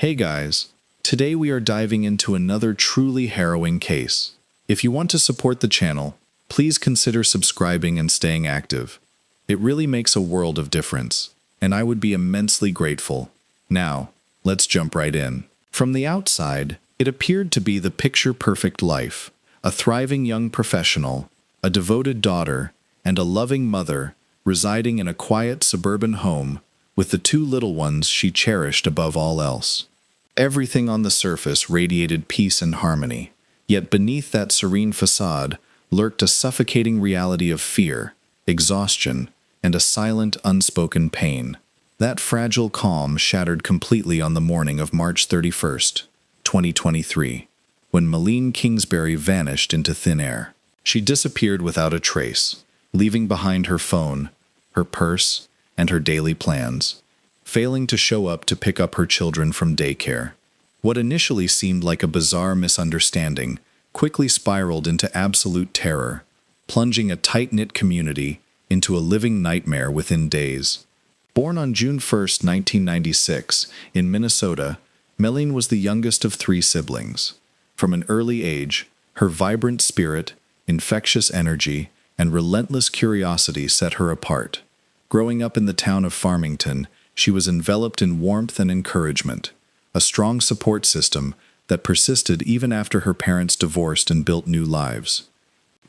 Hey guys, today we are diving into another truly harrowing case. If you want to support the channel, please consider subscribing and staying active. It really makes a world of difference, and I would be immensely grateful. Now, let's jump right in. From the outside, it appeared to be the picture-perfect life. A thriving young professional, a devoted daughter, and a loving mother residing in a quiet suburban home with the two little ones she cherished above all else. Everything on the surface radiated peace and harmony, yet beneath that serene facade lurked a suffocating reality of fear, exhaustion, and a silent, unspoken pain. That fragile calm shattered completely on the morning of March 31st, 2023, when Molen Kingsbury vanished into thin air. She disappeared without a trace, leaving behind her phone, her purse, and her daily plans, failing to show up to pick up her children from daycare. What initially seemed like a bizarre misunderstanding quickly spiraled into absolute terror, plunging a tight-knit community into a living nightmare within days. Born on June 1, 1996, in Minnesota, Molen was the youngest of three siblings. From an early age, her vibrant spirit, infectious energy, and relentless curiosity set her apart. Growing up in the town of Farmington, she was enveloped in warmth and encouragement, a strong support system that persisted even after her parents divorced and built new lives.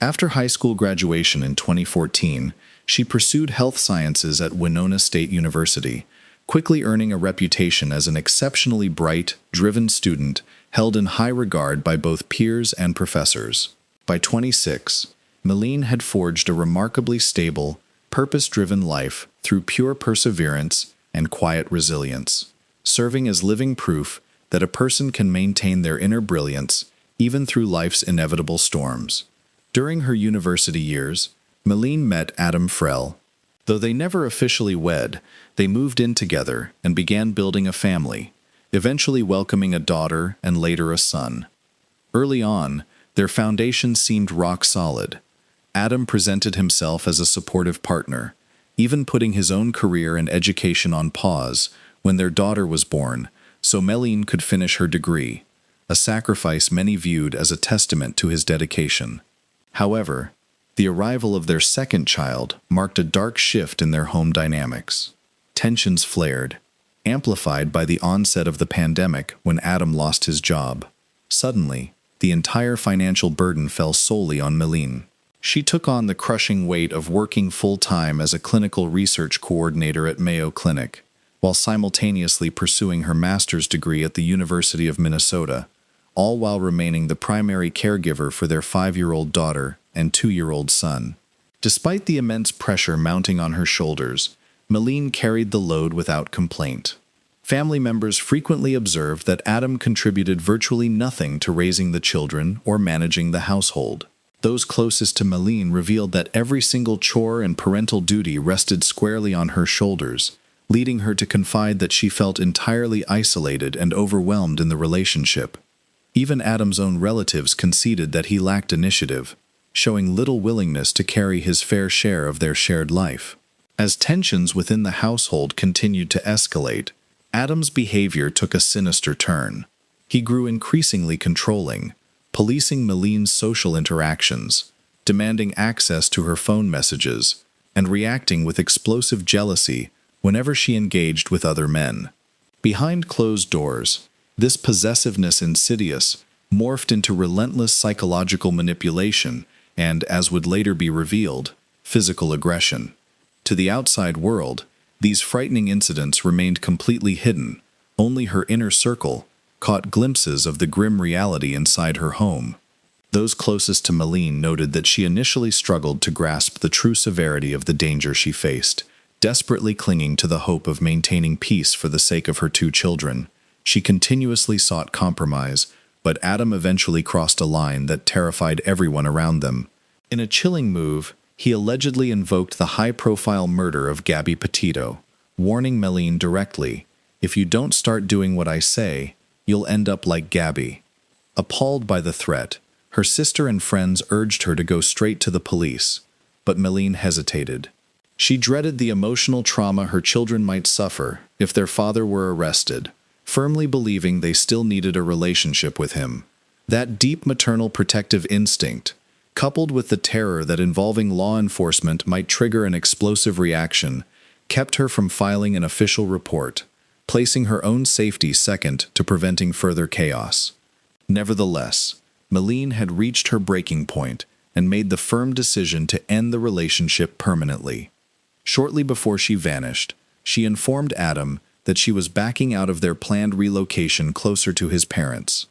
After high school graduation in 2014, she pursued health sciences at Winona State University, quickly earning a reputation as an exceptionally bright, driven student held in high regard by both peers and professors. By 26, Molen had forged a remarkably stable, purpose-driven life through pure perseverance and quiet resilience, serving as living proof that a person can maintain their inner brilliance even through life's inevitable storms. During her university years, Molen met Adam Frell. Though they never officially wed, they moved in together and began building a family, eventually welcoming a daughter and later a son. Early on, their foundation seemed rock solid. Adam presented himself as a supportive partner, even putting his own career and education on pause when their daughter was born, so Molen could finish her degree, a sacrifice many viewed as a testament to his dedication. However, the arrival of their second child marked a dark shift in their home dynamics. Tensions flared, amplified by the onset of the pandemic when Adam lost his job. Suddenly, the entire financial burden fell solely on Molen. She took on the crushing weight of working full-time as a clinical research coordinator at Mayo Clinic, while simultaneously pursuing her master's degree at the University of Minnesota, all while remaining the primary caregiver for their 5-year-old daughter and 2-year-old son. Despite the immense pressure mounting on her shoulders, Molen carried the load without complaint. Family members frequently observed that Adam contributed virtually nothing to raising the children or managing the household. Those closest to Molen revealed that every single chore and parental duty rested squarely on her shoulders, leading her to confide that she felt entirely isolated and overwhelmed in the relationship. Even Adam's own relatives conceded that he lacked initiative, showing little willingness to carry his fair share of their shared life. As tensions within the household continued to escalate, Adam's behavior took a sinister turn. He grew increasingly controlling, policing Molen's social interactions, demanding access to her phone messages, and reacting with explosive jealousy whenever she engaged with other men. Behind closed doors, this possessiveness insidious morphed into relentless psychological manipulation and, as would later be revealed, physical aggression. To the outside world, these frightening incidents remained completely hidden. Only her inner circle caught glimpses of the grim reality inside her home. Those closest to Molen noted that she initially struggled to grasp the true severity of the danger she faced, desperately clinging to the hope of maintaining peace for the sake of her 2 children. She continuously sought compromise, but Adam eventually crossed a line that terrified everyone around them. In a chilling move, he allegedly invoked the high-profile murder of Gabby Petito, warning Molen directly, "If you don't start doing what I say, you'll end up like Gabby." Appalled by the threat, her sister and friends urged her to go straight to the police, but Molen hesitated. She dreaded the emotional trauma her children might suffer if their father were arrested, firmly believing they still needed a relationship with him. That deep maternal protective instinct, coupled with the terror that involving law enforcement might trigger an explosive reaction, kept her from filing an official report, placing her own safety second to preventing further chaos. Nevertheless, Molen had reached her breaking point and made the firm decision to end the relationship permanently. Shortly before she vanished, she informed Adam that she was backing out of their planned relocation closer to his parents.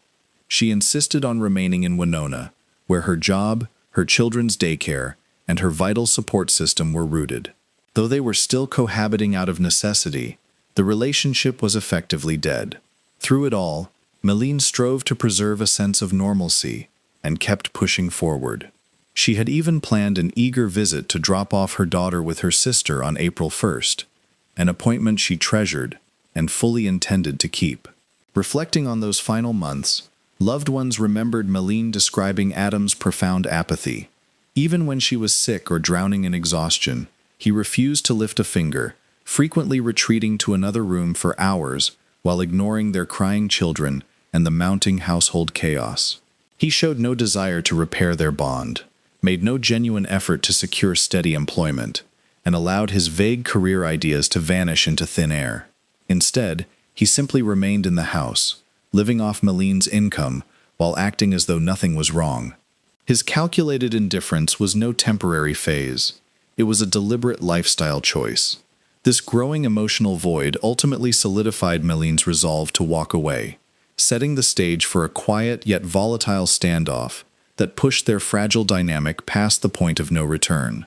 She insisted on remaining in Winona, where her job, her children's daycare, and her vital support system were rooted. Though they were still cohabiting out of necessity, the relationship was effectively dead. Through it all, Molen strove to preserve a sense of normalcy and kept pushing forward. She had even planned an eager visit to drop off her daughter with her sister on April 1st, an appointment she treasured and fully intended to keep. Reflecting on those final months, loved ones remembered Molen describing Adam's profound apathy. Even when she was sick or drowning in exhaustion, he refused to lift a finger, frequently retreating to another room for hours while ignoring their crying children and the mounting household chaos. He showed no desire to repair their bond, made no genuine effort to secure steady employment, and allowed his vague career ideas to vanish into thin air. Instead, he simply remained in the house, living off Molen's income while acting as though nothing was wrong. His calculated indifference was no temporary phase. It was a deliberate lifestyle choice. This growing emotional void ultimately solidified Molen's resolve to walk away, setting the stage for a quiet yet volatile standoff that pushed their fragile dynamic past the point of no return.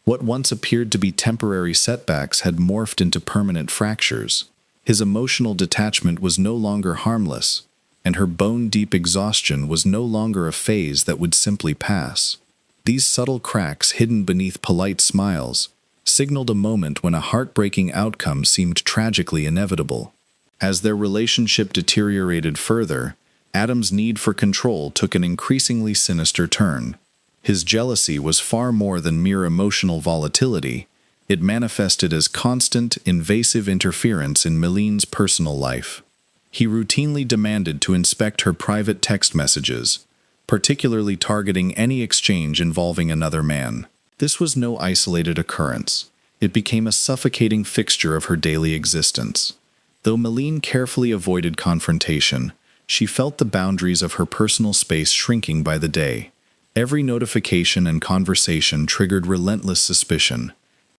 What once appeared to be temporary setbacks had morphed into permanent fractures. His emotional detachment was no longer harmless, and her bone-deep exhaustion was no longer a phase that would simply pass. These subtle cracks hidden beneath polite smiles signaled a moment when a heartbreaking outcome seemed tragically inevitable. As their relationship deteriorated further, Adam's need for control took an increasingly sinister turn. His jealousy was far more than mere emotional volatility. It manifested as constant, invasive interference in Molen's personal life. He routinely demanded to inspect her private text messages, particularly targeting any exchange involving another man. This was no isolated occurrence. It became a suffocating fixture of her daily existence. Though Molen carefully avoided confrontation, she felt the boundaries of her personal space shrinking by the day. Every notification and conversation triggered relentless suspicion.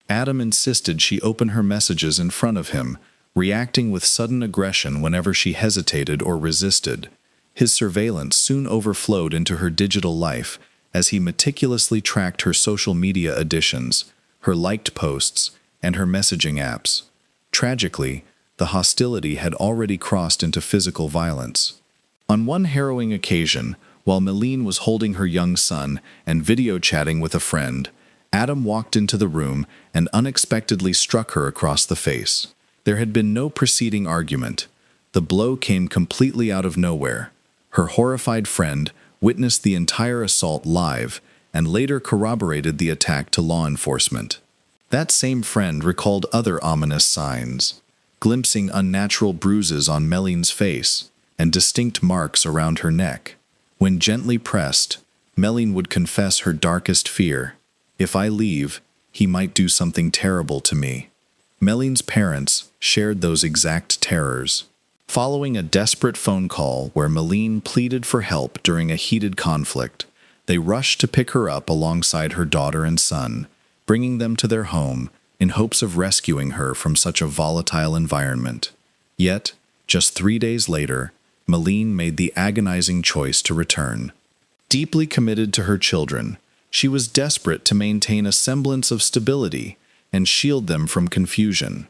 Adam insisted she open her messages in front of him, reacting with sudden aggression whenever she hesitated or resisted. His surveillance soon overflowed into her digital life as he meticulously tracked her social media additions, her liked posts, and her messaging apps. Tragically, the hostility had already crossed into physical violence. On one harrowing occasion, while Molen was holding her young son and video chatting with a friend, Adam walked into the room and unexpectedly struck her across the face. There had been no preceding argument. The blow came completely out of nowhere. Her horrified friend witnessed the entire assault live and later corroborated the attack to law enforcement. That same friend recalled other ominous signs, glimpsing unnatural bruises on Molen's face and distinct marks around her neck. When gently pressed, Molen would confess her darkest fear. "If I leave, he might do something terrible to me." Molen's parents shared those exact terrors. Following a desperate phone call where Molen pleaded for help during a heated conflict, they rushed to pick her up alongside her daughter and son, bringing them to their home in hopes of rescuing her from such a volatile environment. Yet, just 3 days later, Molen made the agonizing choice to return. Deeply committed to her children, she was desperate to maintain a semblance of stability and shield them from confusion.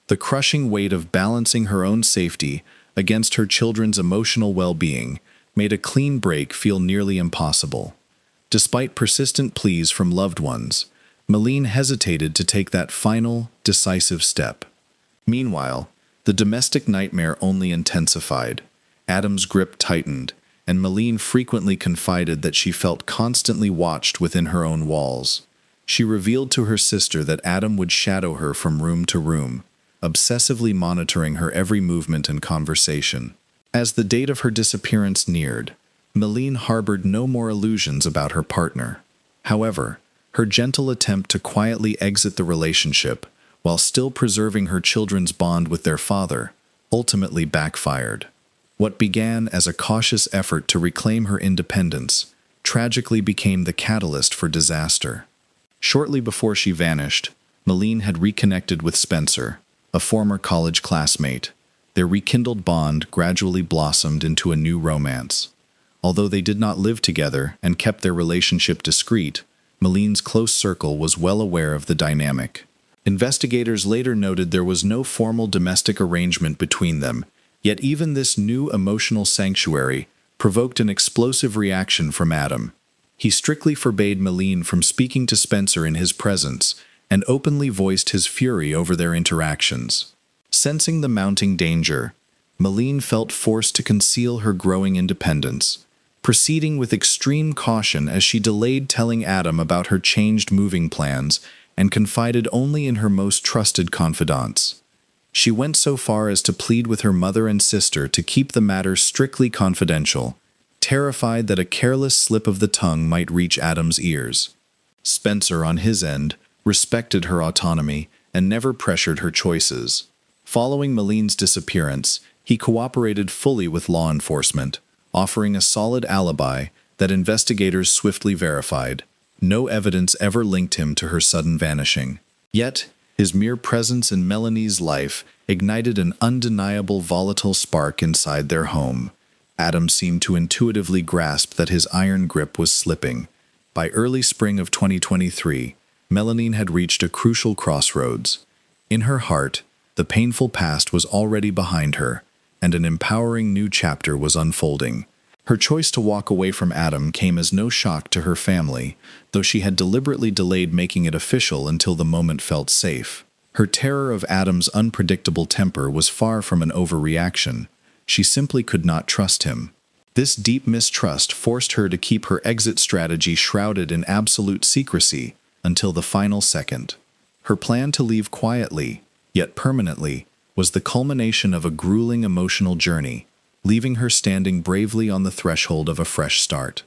The crushing weight of balancing her own safety against her children's emotional well-being made a clean break feel nearly impossible. Despite persistent pleas from loved ones, Molen hesitated to take that final, decisive step. Meanwhile, the domestic nightmare only intensified. Adam's grip tightened, and Molen frequently confided that she felt constantly watched within her own walls. She revealed to her sister that Adam would shadow her from room to room, obsessively monitoring her every movement and conversation. As the date of her disappearance neared, Molen harbored no more illusions about her partner. However, her gentle attempt to quietly exit the relationship while still preserving her children's bond with their father ultimately backfired. What began as a cautious effort to reclaim her independence tragically became the catalyst for disaster. Shortly before she vanished, Molen had reconnected with Spencer, a former college classmate. Their rekindled bond gradually blossomed into a new romance. Although they did not live together and kept their relationship discreet, Molen's close circle was well aware of the dynamic. Investigators later noted there was no formal domestic arrangement between them, yet even this new emotional sanctuary provoked an explosive reaction from Adam. He strictly forbade Molen from speaking to Spencer in his presence and openly voiced his fury over their interactions. Sensing the mounting danger, Molen felt forced to conceal her growing independence, proceeding with extreme caution as she delayed telling Adam about her changed moving plans and confided only in her most trusted confidants. She went so far as to plead with her mother and sister to keep the matter strictly confidential, terrified that a careless slip of the tongue might reach Adam's ears. Spencer, on his end, respected her autonomy and never pressured her choices. Following Molen's disappearance, he cooperated fully with law enforcement, offering a solid alibi that investigators swiftly verified. No evidence ever linked him to her sudden vanishing. Yet, his mere presence in Melanie's life ignited an undeniable volatile spark inside their home. Adam seemed to intuitively grasp that his iron grip was slipping. By early spring of 2023, Melanie had reached a crucial crossroads. In her heart, the painful past was already behind her, and an empowering new chapter was unfolding. Her choice to walk away from Adam came as no shock to her family, though she had deliberately delayed making it official until the moment felt safe. Her terror of Adam's unpredictable temper was far from an overreaction. She simply could not trust him. This deep mistrust forced her to keep her exit strategy shrouded in absolute secrecy until the final second. Her plan to leave quietly, yet permanently, was the culmination of a grueling emotional journey, leaving her standing bravely on the threshold of a fresh start.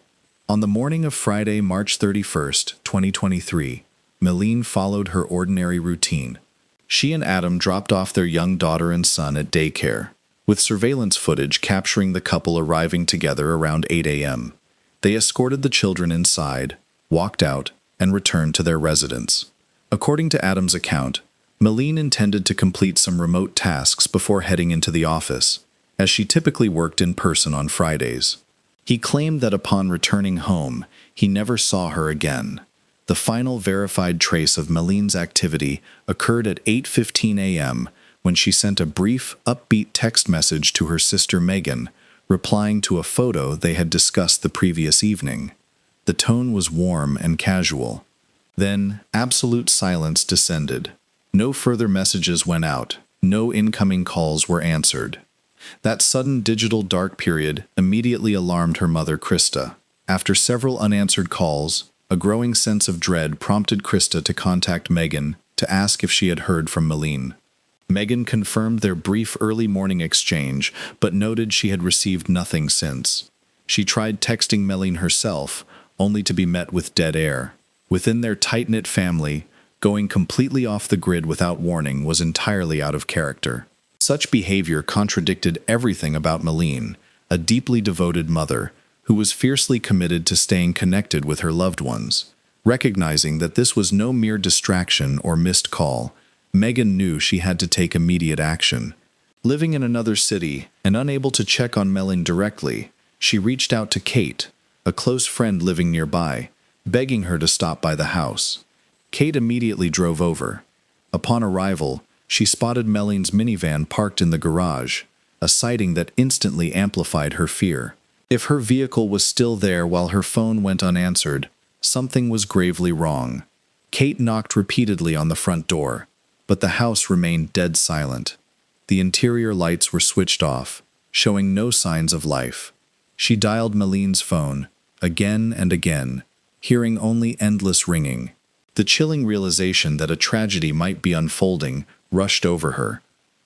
On the morning of Friday, March 31st, 2023, Molen followed her ordinary routine. She and Adam dropped off their young daughter and son at daycare, with surveillance footage capturing the couple arriving together around 8 a.m. They escorted the children inside, walked out, and returned to their residence. According to Adam's account, Molen intended to complete some remote tasks before heading into the office, as she typically worked in person on Fridays. He claimed that upon returning home, he never saw her again. The final verified trace of Molen's activity occurred at 8:15 a.m., when she sent a brief, upbeat text message to her sister Megan, replying to a photo they had discussed the previous evening. The tone was warm and casual. Then, absolute silence descended. No further messages went out. No incoming calls were answered. That sudden digital dark period immediately alarmed her mother, Krista. After several unanswered calls, a growing sense of dread prompted Krista to contact Megan to ask if she had heard from Molen. Megan confirmed their brief early morning exchange, but noted she had received nothing since. She tried texting Molen herself, only to be met with dead air. Within their tight-knit family, going completely off the grid without warning was entirely out of character. Such behavior contradicted everything about Molen, a deeply devoted mother who was fiercely committed to staying connected with her loved ones. Recognizing that this was no mere distraction or missed call, Megan knew she had to take immediate action. Living in another city and unable to check on Molen directly, she reached out to Kate, a close friend living nearby, begging her to stop by the house. Kate immediately drove over. Upon arrival, she spotted Molen's minivan parked in the garage, a sighting that instantly amplified her fear. If her vehicle was still there while her phone went unanswered, something was gravely wrong. Kate knocked repeatedly on the front door, but the house remained dead silent. The interior lights were switched off, showing no signs of life. She dialed Molen's phone, again and again, hearing only endless ringing. The chilling realization that a tragedy might be unfolding rushed over her.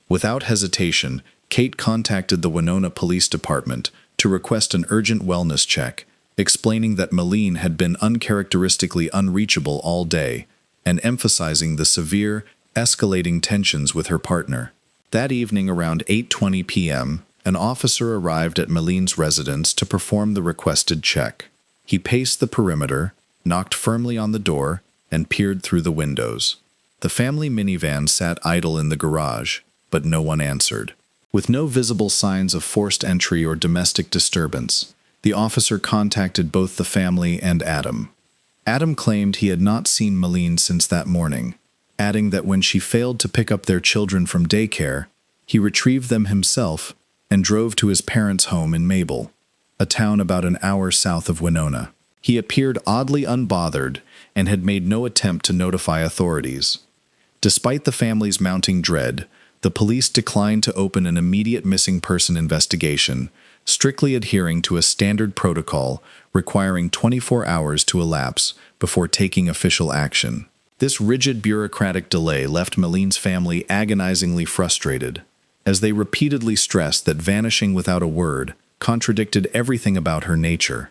Without hesitation, Kate contacted the Winona Police Department to request an urgent wellness check, explaining that Molen had been uncharacteristically unreachable all day, and emphasizing the severe, escalating tensions with her partner. That evening around 8:20 p.m., an officer arrived at Molen's residence to perform the requested check. He paced the perimeter, knocked firmly on the door, and peered through the windows. The family minivan sat idle in the garage, but no one answered. With no visible signs of forced entry or domestic disturbance, the officer contacted both the family and Adam. Adam claimed he had not seen Molen since that morning, adding that when she failed to pick up their children from daycare, he retrieved them himself and drove to his parents' home in Mabel, a town about an hour south of Winona. He appeared oddly unbothered and had made no attempt to notify authorities. Despite the family's mounting dread, the police declined to open an immediate missing person investigation, strictly adhering to a standard protocol requiring 24 hours to elapse before taking official action. This rigid bureaucratic delay left Molen's family agonizingly frustrated, as they repeatedly stressed that vanishing without a word contradicted everything about her nature.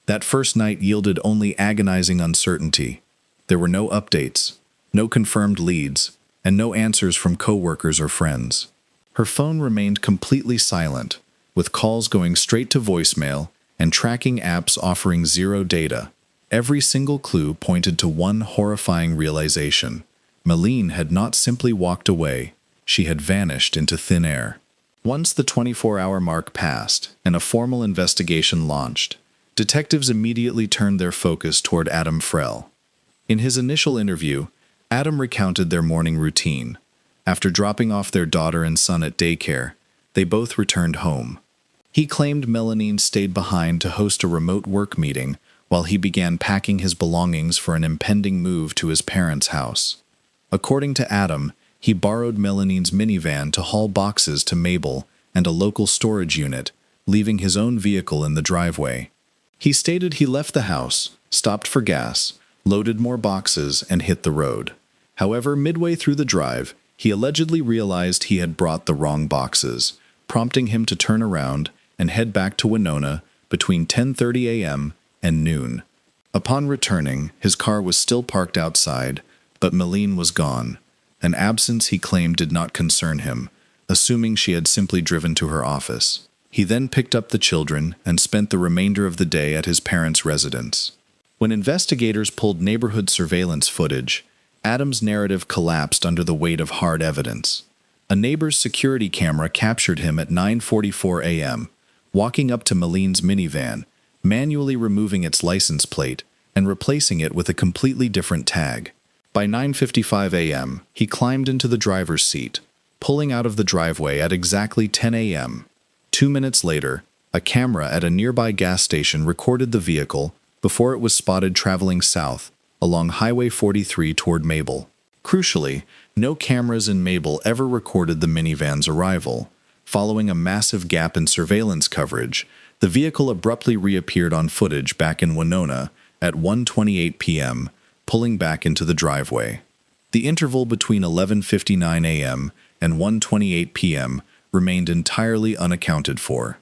That first night yielded only agonizing uncertainty. There were no updates, no confirmed leads, and no answers from coworkers or friends. Her phone remained completely silent, with calls going straight to voicemail and tracking apps offering zero data. Every single clue pointed to one horrifying realization. Molen had not simply walked away, she had vanished into thin air. Once the 24-hour mark passed and a formal investigation launched, detectives immediately turned their focus toward Adam Frell. In his initial interview, Adam recounted their morning routine. After dropping off their daughter and son at daycare, they both returned home. He claimed Melanie stayed behind to host a remote work meeting while he began packing his belongings for an impending move to his parents' house. According to Adam, he borrowed Melanie's minivan to haul boxes to Mabel and a local storage unit, leaving his own vehicle in the driveway. He stated he left the house, stopped for gas, loaded more boxes, and hit the road. However, midway through the drive, he allegedly realized he had brought the wrong boxes, prompting him to turn around and head back to Winona between 10:30 a.m. and noon. Upon returning, his car was still parked outside, but Molen was gone, an absence he claimed did not concern him, assuming she had simply driven to her office. He then picked up the children and spent the remainder of the day at his parents' residence. When investigators pulled neighborhood surveillance footage, Adam's narrative collapsed under the weight of hard evidence. A neighbor's security camera captured him at 9:44 a.m., walking up to Molen's minivan, manually removing its license plate and replacing it with a completely different tag. By 9:55 a.m., he climbed into the driver's seat, pulling out of the driveway at exactly 10 a.m. 2 minutes later, a camera at a nearby gas station recorded the vehicle before it was spotted traveling south along Highway 43 toward Mabel. Crucially, no cameras in Mabel ever recorded the minivan's arrival. Following a massive gap in surveillance coverage, the vehicle abruptly reappeared on footage back in Winona at 1:28 p.m., pulling back into the driveway. The interval between 11:59 a.m. and 1:28 p.m. remained entirely unaccounted for.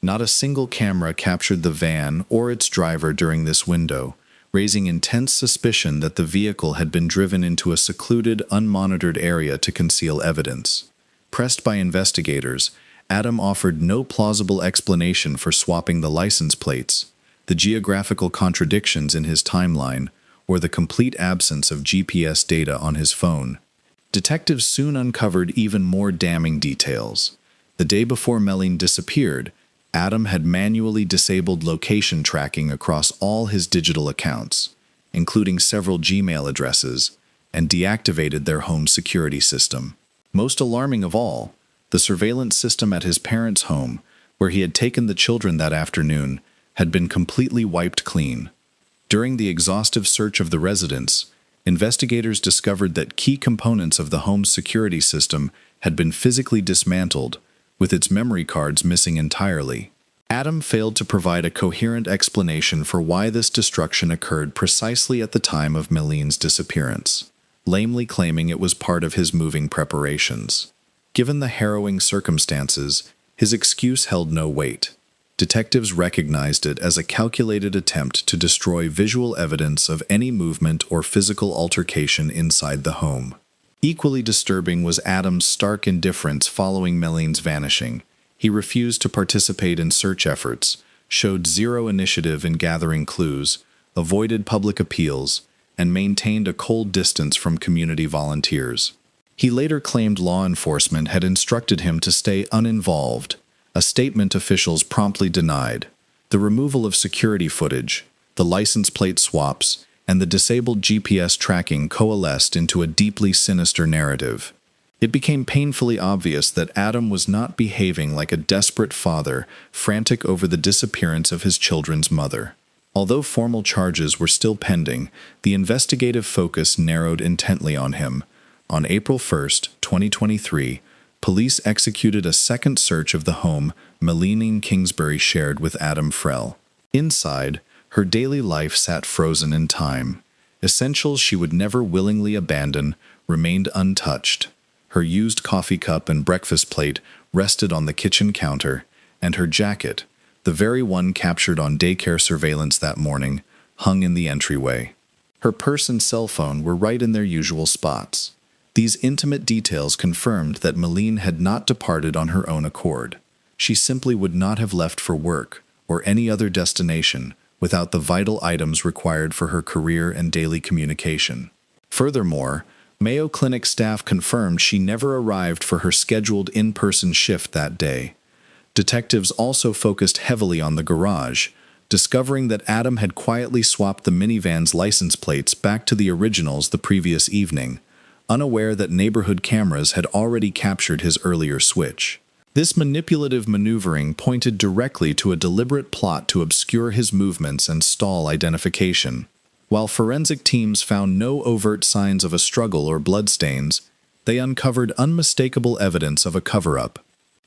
Not a single camera captured the van or its driver during this window, raising intense suspicion that the vehicle had been driven into a secluded, unmonitored area to conceal evidence. Pressed by investigators, Adam offered no plausible explanation for swapping the license plates, the geographical contradictions in his timeline, or the complete absence of GPS data on his phone. Detectives soon uncovered even more damning details. The day before Molen disappeared, Adam had manually disabled location tracking across all his digital accounts, including several Gmail addresses, and deactivated their home security system. Most alarming of all, the surveillance system at his parents' home, where he had taken the children that afternoon, had been completely wiped clean. During the exhaustive search of the residence, investigators discovered that key components of the home's security system had been physically dismantled, with its memory cards missing entirely. Adam failed to provide a coherent explanation for why this destruction occurred precisely at the time of Molen's disappearance. lamely claiming it was part of his moving preparations. Given the harrowing circumstances, his excuse held no weight. Detectives recognized it as a calculated attempt to destroy visual evidence of any movement or physical altercation inside the home. Equally disturbing was Adam's stark indifference following Molen's vanishing. He refused to participate in search efforts, showed zero initiative in gathering clues, avoided public appeals, and maintained a cold distance from community volunteers. He later claimed law enforcement had instructed him to stay uninvolved, a statement officials promptly denied. The removal of security footage, the license plate swaps, and the disabled GPS tracking coalesced into a deeply sinister narrative. It became painfully obvious that Adam was not behaving like a desperate father, frantic over the disappearance of his children's mother. Although formal charges were still pending, the investigative focus narrowed intently on him. On April 1, 2023, police executed a second search of the home Molen Kingsbury shared with Adam Frell. Inside, her daily life sat frozen in time. Essentials she would never willingly abandon remained untouched. Her used coffee cup and breakfast plate rested on the kitchen counter, and her jacket, the very one captured on daycare surveillance that morning, hung in the entryway. Her purse and cell phone were right in their usual spots. These intimate details confirmed that Molen had not departed on her own accord. She simply would not have left for work or any other destination without the vital items required for her career and daily communication. Furthermore, Mayo Clinic staff confirmed she never arrived for her scheduled in-person shift that day. Detectives also focused heavily on the garage, discovering that Adam had quietly swapped the minivan's license plates back to the originals the previous evening, unaware that neighborhood cameras had already captured his earlier switch. This manipulative maneuvering pointed directly to a deliberate plot to obscure his movements and stall identification. While forensic teams found no overt signs of a struggle or bloodstains, they uncovered unmistakable evidence of a cover-up.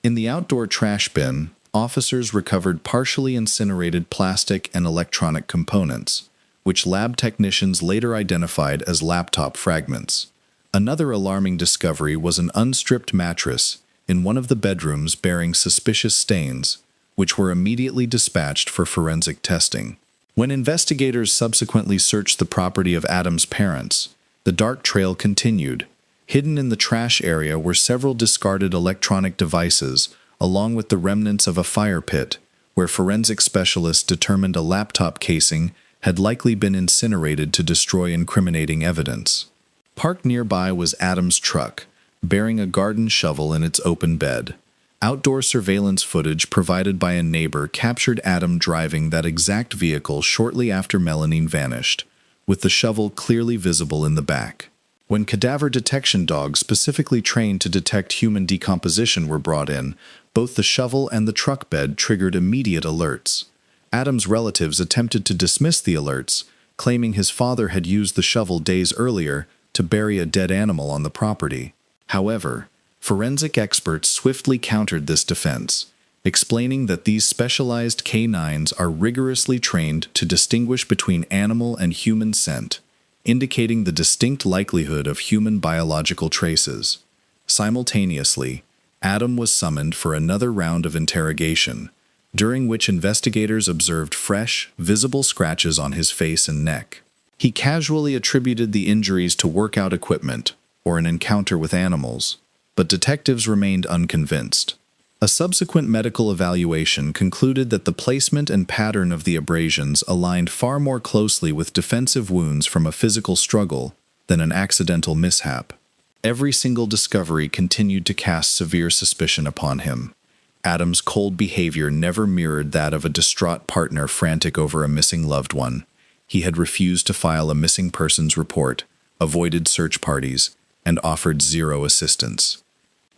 In the outdoor trash bin, officers recovered partially incinerated plastic and electronic components, which lab technicians later identified as laptop fragments. Another alarming discovery was an unstripped mattress in one of the bedrooms bearing suspicious stains, which were immediately dispatched for forensic testing. When investigators subsequently searched the property of Adam's parents, the dark trail continued. Hidden in the trash area were several discarded electronic devices, along with the remnants of a fire pit, where forensic specialists determined a laptop casing had likely been incinerated to destroy incriminating evidence. Parked nearby was Adam's truck, bearing a garden shovel in its open bed. Outdoor surveillance footage provided by a neighbor captured Adam driving that exact vehicle shortly after Molen vanished, with the shovel clearly visible in the back. When cadaver detection dogs specifically trained to detect human decomposition were brought in, both the shovel and the truck bed triggered immediate alerts. Adam's relatives attempted to dismiss the alerts, claiming his father had used the shovel days earlier to bury a dead animal on the property. However, forensic experts swiftly countered this defense, explaining that these specialized canines are rigorously trained to distinguish between animal and human scent, indicating the distinct likelihood of human biological traces. Simultaneously, Adam was summoned for another round of interrogation, during which investigators observed fresh, visible scratches on his face and neck. He casually attributed the injuries to workout equipment or an encounter with animals, but detectives remained unconvinced. A subsequent medical evaluation concluded that the placement and pattern of the abrasions aligned far more closely with defensive wounds from a physical struggle than an accidental mishap. Every single discovery continued to cast severe suspicion upon him. Adam's cold behavior never mirrored that of a distraught partner frantic over a missing loved one. He had refused to file a missing persons report, avoided search parties, and offered zero assistance.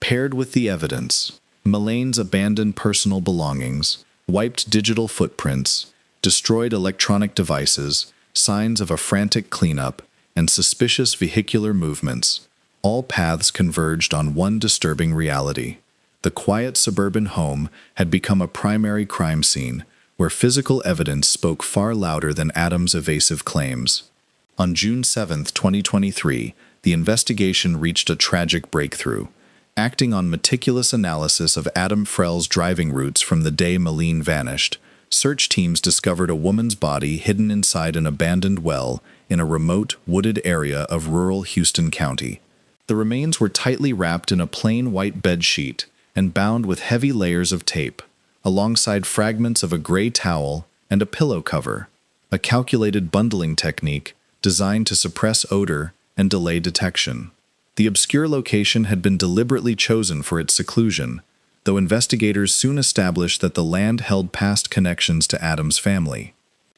Paired with the evidence, Molen's abandoned personal belongings, wiped digital footprints, destroyed electronic devices, signs of a frantic cleanup, and suspicious vehicular movements, all paths converged on one disturbing reality. The quiet suburban home had become a primary crime scene, where physical evidence spoke far louder than Adam's evasive claims. On June 7, 2023, the investigation reached a tragic breakthrough. Acting on meticulous analysis of Adam Frell's driving routes from the day Molen vanished, search teams discovered a woman's body hidden inside an abandoned well in a remote, wooded area of rural Houston County. The remains were tightly wrapped in a plain white bed sheet and bound with heavy layers of tape, alongside fragments of a gray towel and a pillow cover, a calculated bundling technique designed to suppress odor and delay detection. The obscure location had been deliberately chosen for its seclusion, though investigators soon established that the land held past connections to Adam's family.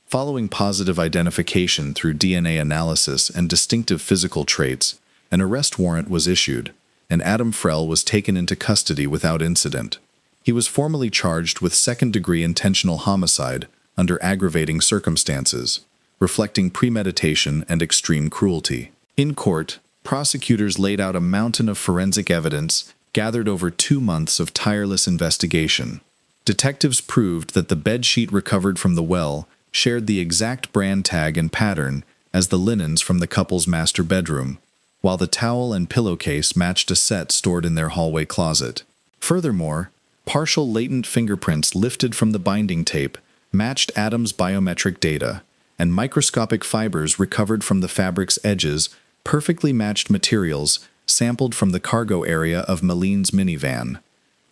Following positive identification through DNA analysis and distinctive physical traits, an arrest warrant was issued, and Adam Frell was taken into custody without incident. He was formally charged with second-degree intentional homicide under aggravating circumstances, reflecting premeditation and extreme cruelty. In court, prosecutors laid out a mountain of forensic evidence gathered over 2 months of tireless investigation. Detectives proved that the bedsheet recovered from the well shared the exact brand tag and pattern as the linens from the couple's master bedroom, while the towel and pillowcase matched a set stored in their hallway closet. Furthermore, partial latent fingerprints lifted from the binding tape matched Adam's biometric data, and microscopic fibers recovered from the fabric's edges perfectly matched materials sampled from the cargo area of Molen's minivan.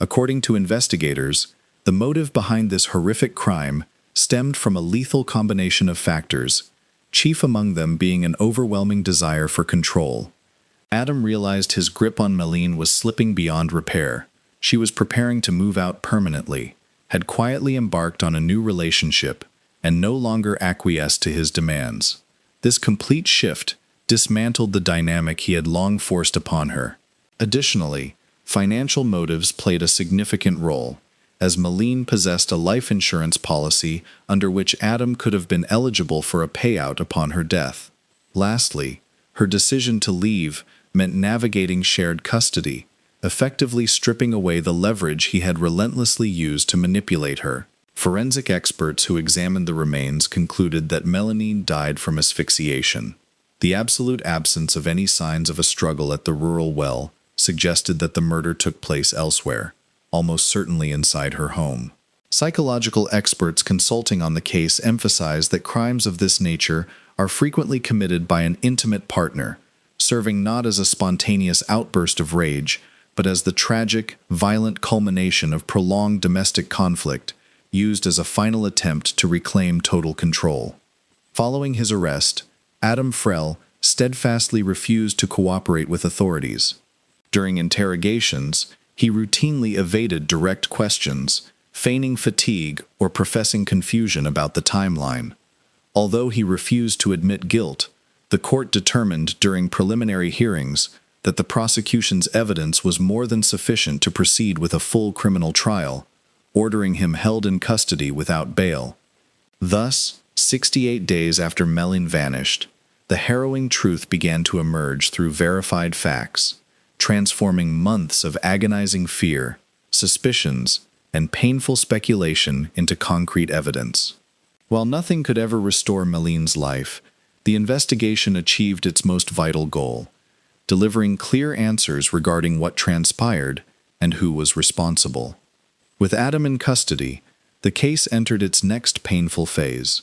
According to investigators, the motive behind this horrific crime stemmed from a lethal combination of factors, chief among them being an overwhelming desire for control. Adam realized his grip on Molen was slipping beyond repair. She was preparing to move out permanently, had quietly embarked on a new relationship, and no longer acquiesced to his demands. This complete shift dismantled the dynamic he had long forced upon her. Additionally, financial motives played a significant role, as Molen possessed a life insurance policy under which Adam could have been eligible for a payout upon her death. Lastly, her decision to leave meant navigating shared custody, effectively stripping away the leverage he had relentlessly used to manipulate her. Forensic experts who examined the remains concluded that Molen died from asphyxiation. The absolute absence of any signs of a struggle at the rural well suggested that the murder took place elsewhere, almost certainly inside her home. Psychological experts consulting on the case emphasize that crimes of this nature are frequently committed by an intimate partner, serving not as a spontaneous outburst of rage, but as the tragic, violent culmination of prolonged domestic conflict, used as a final attempt to reclaim total control. Following his arrest, Adam Frell steadfastly refused to cooperate with authorities. During interrogations, he routinely evaded direct questions, feigning fatigue or professing confusion about the timeline. Although he refused to admit guilt, the court determined during preliminary hearings that the prosecution's evidence was more than sufficient to proceed with a full criminal trial, ordering him held in custody without bail. Thus, 68 days after Molen vanished, the harrowing truth began to emerge through verified facts, transforming months of agonizing fear, suspicions, and painful speculation into concrete evidence. While nothing could ever restore Molen's life, the investigation achieved its most vital goal, delivering clear answers regarding what transpired and who was responsible. With Adam in custody, the case entered its next painful phase,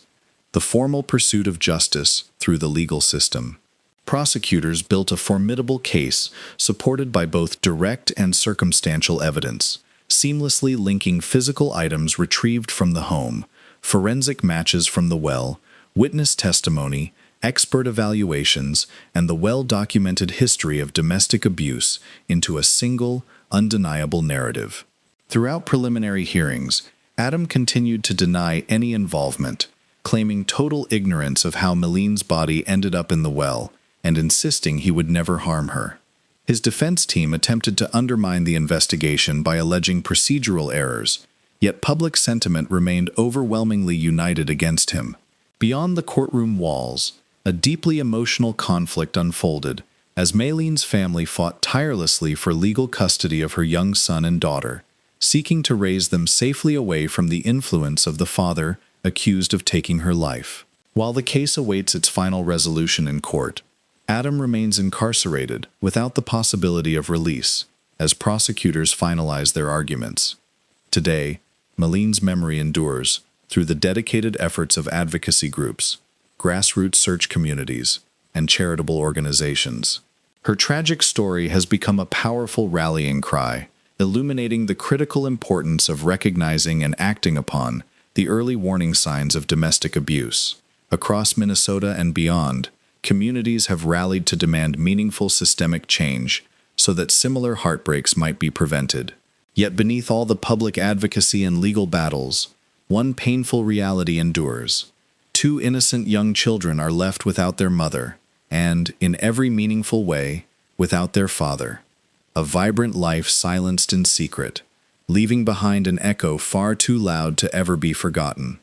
the formal pursuit of justice through the legal system. Prosecutors built a formidable case supported by both direct and circumstantial evidence, seamlessly linking physical items retrieved from the home, forensic matches from the well, witness testimony, expert evaluations, and the well-documented history of domestic abuse into a single, undeniable narrative. Throughout preliminary hearings, Adam continued to deny any involvement, claiming total ignorance of how Molen's body ended up in the well, and insisting he would never harm her. His defense team attempted to undermine the investigation by alleging procedural errors, yet public sentiment remained overwhelmingly united against him. Beyond the courtroom walls, a deeply emotional conflict unfolded as Molen's family fought tirelessly for legal custody of her young son and daughter, seeking to raise them safely away from the influence of the father accused of taking her life. While the case awaits its final resolution in court, Adam remains incarcerated without the possibility of release, as prosecutors finalize their arguments. Today, Molen's memory endures through the dedicated efforts of advocacy groups, grassroots search communities, and charitable organizations. Her tragic story has become a powerful rallying cry, illuminating the critical importance of recognizing and acting upon the early warning signs of domestic abuse. Across Minnesota and beyond, communities have rallied to demand meaningful systemic change so that similar heartbreaks might be prevented. Yet beneath all the public advocacy and legal battles, one painful reality endures. 2 innocent young children are left without their mother, and, in every meaningful way, without their father. A vibrant life silenced in secret, leaving behind an echo far too loud to ever be forgotten.